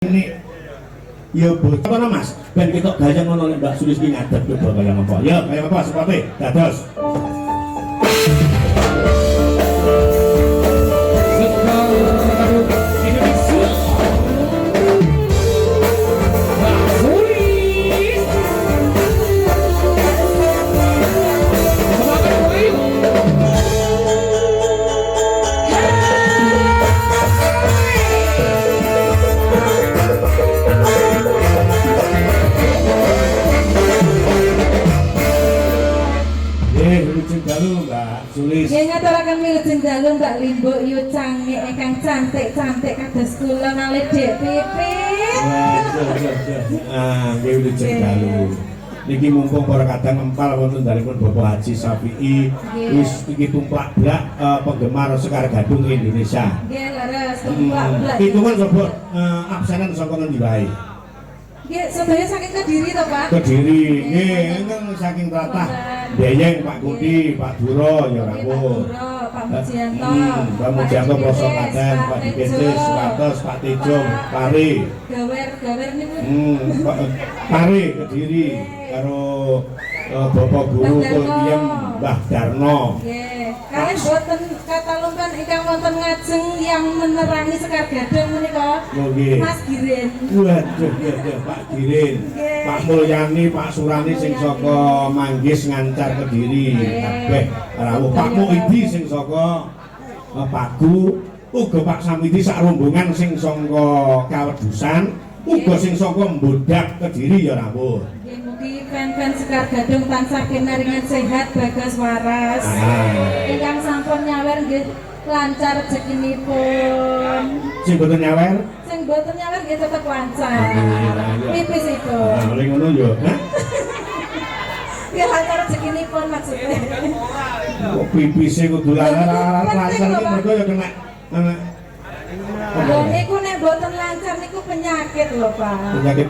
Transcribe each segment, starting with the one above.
Ini ya bocah apa Mas? Ben ketok gaya ngono nek Mbak Sulis ki ngadeg coba kaya apa? Ya, kaya apa seperti dados. Ya ngaturaken wilujeng dalu Mbak Limbo yu canggih ingkang cantik-cantik kados kula nalih Dek Pipit. Nggih wilujeng dalu. Niki mumpung para kadang empal wonten dalipun Bapak Haji Safi'i wis iki tumplak blak penggemar Sekar Gadung Indonesia. Nggih leres tumplak blak. Hitungan sapa absenan saka ngendi wae? Nggih sedaya saking Kediri to Pak? Kediri nggih ingkang saking tlatah Deyeng Pak Kuti, Pak Duro ya rawuh. Pak Mujianto, Pak Mujianto Prosok Kaden, Pak Dikesis, Sukatos, Pak Tejong, Pari. Gawer niku. Pari Kediri karo Bapak Guru Kultiem Mbah Darno. Nggih. Kalian boten katalungkan ingkang wonten ngajeng yang menerangi Sekar Gadung menika. Nggih. Mas Girin. Waduh, ya Pak Girin. Pak Mulyani, Pak Surani sing saka Manggis Ngancar Kediri. Kabeh rawuh Pak Muidi sing saka Pagu, uga Pak Samidi sak rombongan sing saka Kawedusan, uga sing saka Mbodak Kediri ya rawuh. Mugi fan-fan Sekar Gadung tansah kinaringan sehat bagas waras. Ingkang sampun nyawer nggih lancar rezekinipun. Sing boten nyawer? Sing boten nyawer nggih tetep lancar. Pipis itu. Oleh ngono yo. Ya lancar rezekinipun maksudnya. Kok pipise kudu lancar iki mergo ya kena Lho niku nek boten lancar niku penyakit lho Pak. penyakit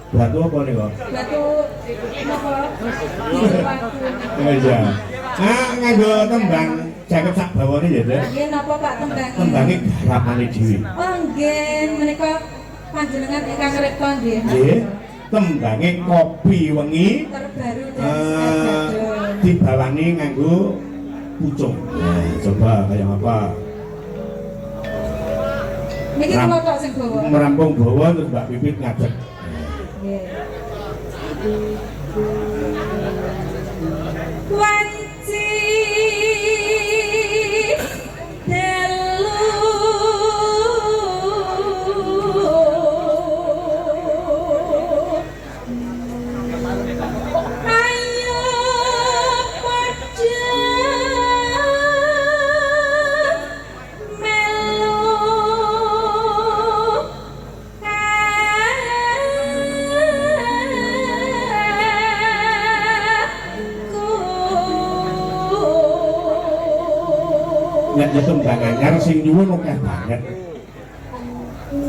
batu apa nih kok? Batu napa? Iya. Nganggo tembang jaket sak bawane ya, Dek. Nggih napa Pak tembang? Tembange garapane dhewe. Oh nggih, menika panjenengan ingkang rekta nggih. Nggih. Tembange kopi wengi Terbaru dari Sekar Gadung. dibawani nganggo pucung. Nah, coba kayak apa? Niki kula tok sing bawa. Merampung bawa terus Mbak Pipit ngadeg. Wanci delu ayo padha Nek tembang anyar sing nyuwun akeh banget.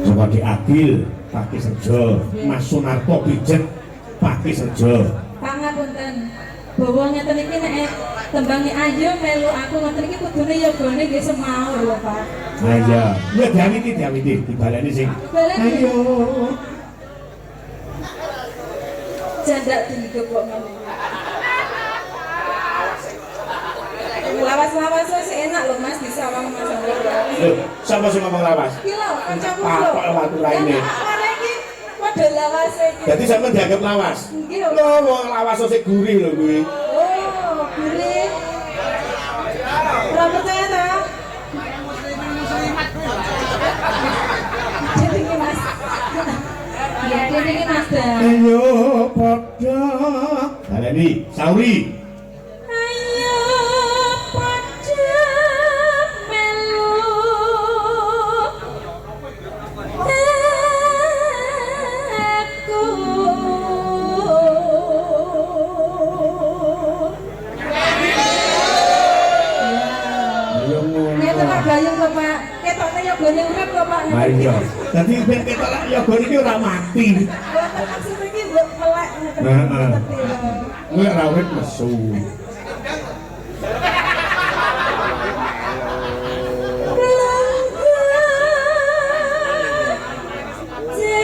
Saka Dik Adil, Paki Sejo, Mas Sunarto Pijet, Paki Sejo. pangapunten. Bawa ngeten iki nek tembangi ayo melu aku ngoten iki kudune yogane nggih semau lho Pak. Ha iya. Ya diawiti dibaleni sing. Ayo. Jandak digo kok ngono. Lawas-lawas wis enak lho Mas di sawang Mas. Lho, sapa sing ngomong lawas? Iki lho kancaku lho. Pak watu raine. Arek iki padha lawas iki. Dadi sampean dianggap lawas. Nggih lho. Lho, wong lawas sing gurih lho kuwi. Oh, gurih. Ora percaya ta? Jadi iki Mas. Ya, jadi iki Mas. Ayo padha. Baleni, sauri. Ayo padha melu aku. Ayo ngono. Ngeten Pak Gayung kok Pak. Ketokne yogane urip kok Pak. Ha iya. Dadi ben ketok lek yoga iki ora mati. Boten maksud iki mbok melek ngeten. Heeh. Ngerti lho. Kuwi ora urip mesu. Langkah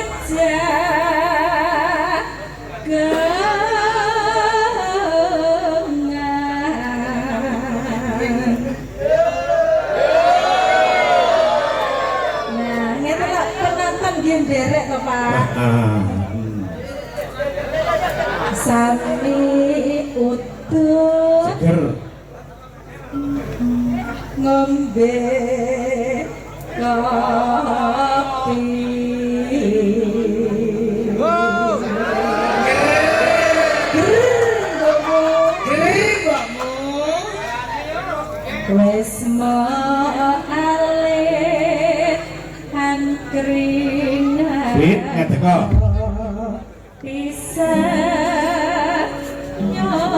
Derek to Pak. Sami utuh seger ngombe kopi. Wes mo alit hankring Bit ngeteko bisa nyoto.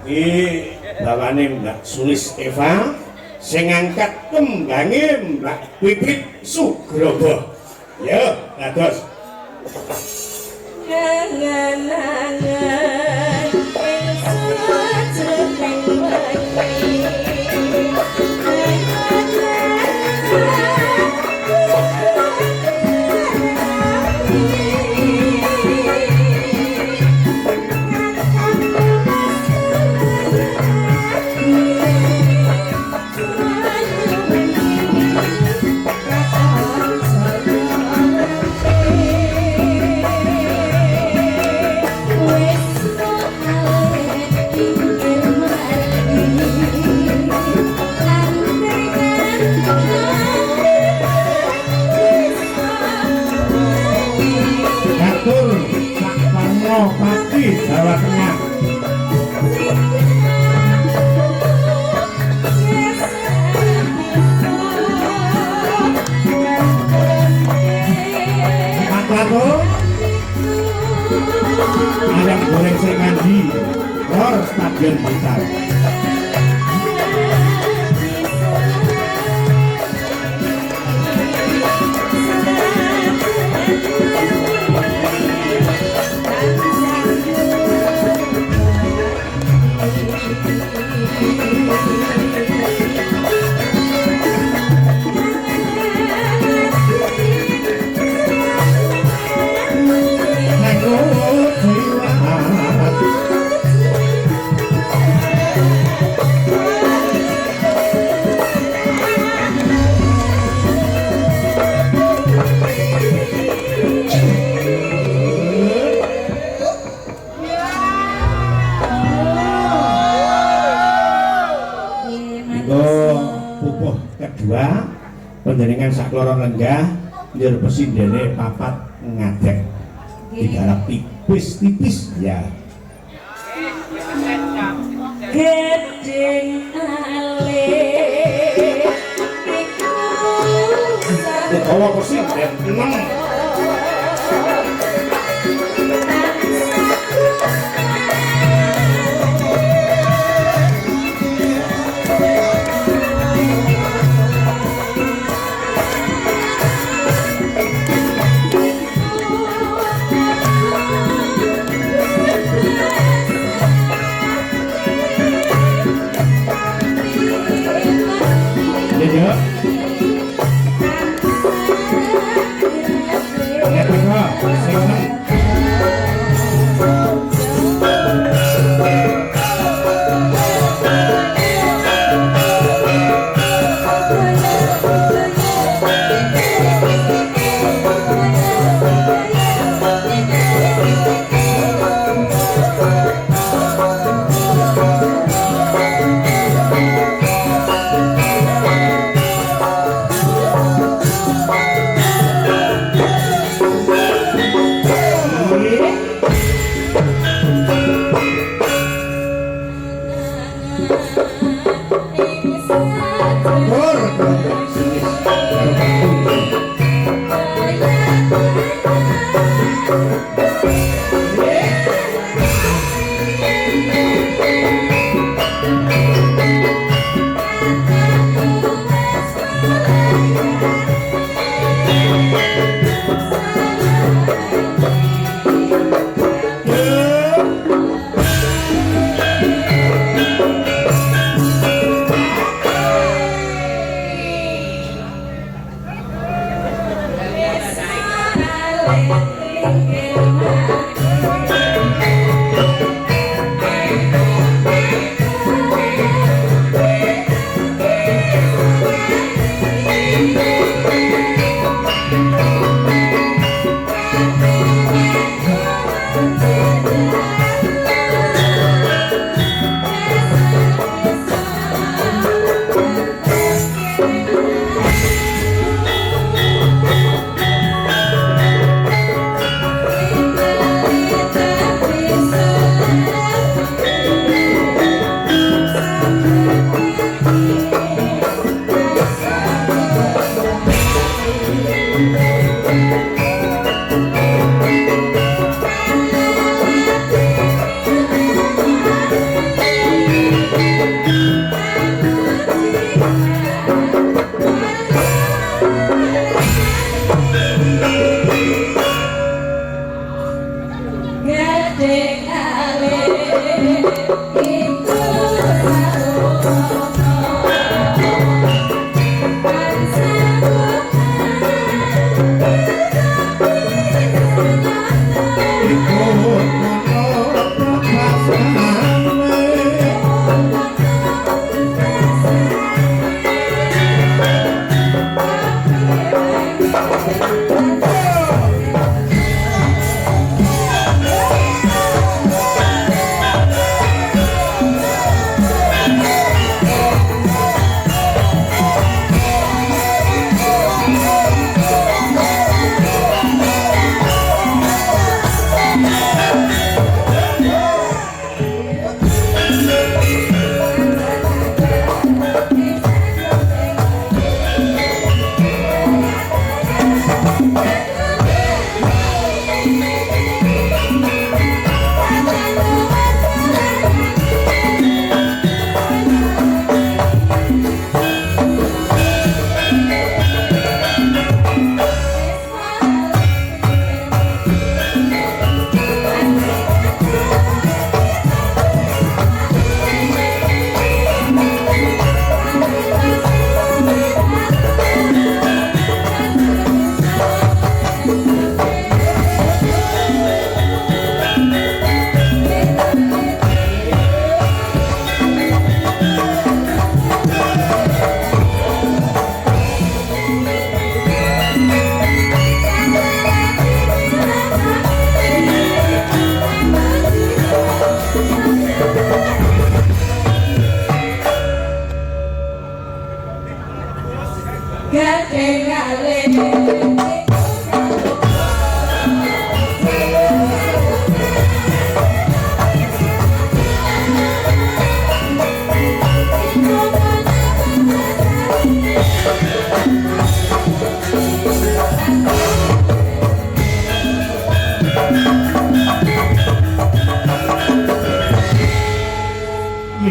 Iki bawane Mbak Sulis Eva sing ngangkat tembange Mbak Pipit Sugrobo. Ya, dados Angan-angan ing sajroning wengi. Pati Jawa Tengah. Pak Lato ayam goreng Sengandi Lor Stadion Besar. Kedua panjenengan sakloro lenggah njur pesindene papat ngadeg digarap tipis-tipis ya. Gedeng alit iku utawa presiden 6 ya.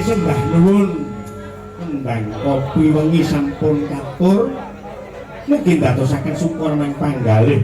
Sembah nuwun kembang kopi wengi sampun katur mugi ndadosaken syukur nang panggalih